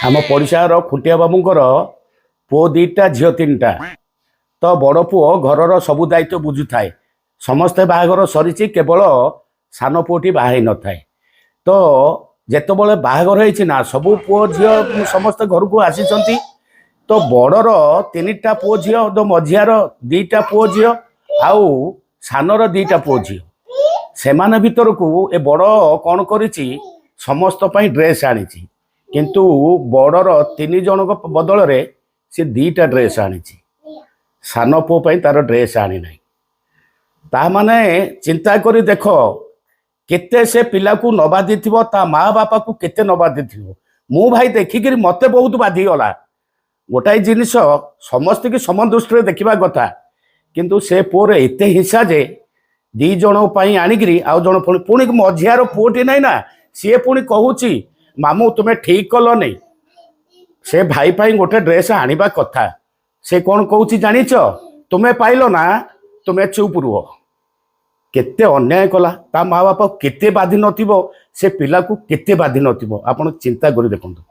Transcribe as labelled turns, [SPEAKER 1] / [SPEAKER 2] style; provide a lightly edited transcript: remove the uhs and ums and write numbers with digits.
[SPEAKER 1] आम पड़िशार खुंटिया बाबूंकर पुओ दीटा झील तीन टा तो बड़ पुओ घर सबू दायित्व बुझु थाए समस्ते बाहागर सरी केवल सान पुओटी बाहा न थाए तो जिते बड़े बाहागर होना सबू पुओ झील समस्ते घर को आसी तो बड़र तीन टा पुओ झील तो मझियार दीटा पुओ झील आउ सानर दीटा पुओ झील से भीतर को ए बड़ कौन करिछि समस्त ड्रेस आनी किंतु बड़र तीन जन बदल रे सी दीटा ड्रेस आनी सान पुओ तार ड्रेस आनी ना ता माने चिंता करी देख केते से पिला को न बाधी थी ता माँ बापा को केते न बाधी थी मु भाई देखिक मत बहुत बाधी गला गोटाए जिनिस समस्त की सम दृष्टि देखा कथा किंतु से पुओर एते हिंसा जे दी जन आणिकी आउ जन पुणी मझियार पुओटी ना ना सी पुणी कहूँ मामू तुम्हें ठीक कल नहीं से भाई पाई गोटे ड्रेस आनिबा कथा से कौन कहूँ जानिच तुम्हें पाइल ना तुम्हें चुप रुह केते अन्याय कला ता माँ बापा केते बाधी नथिबो से पिला को केते बाधी नथिबो आपण चिंता करी देखंतु।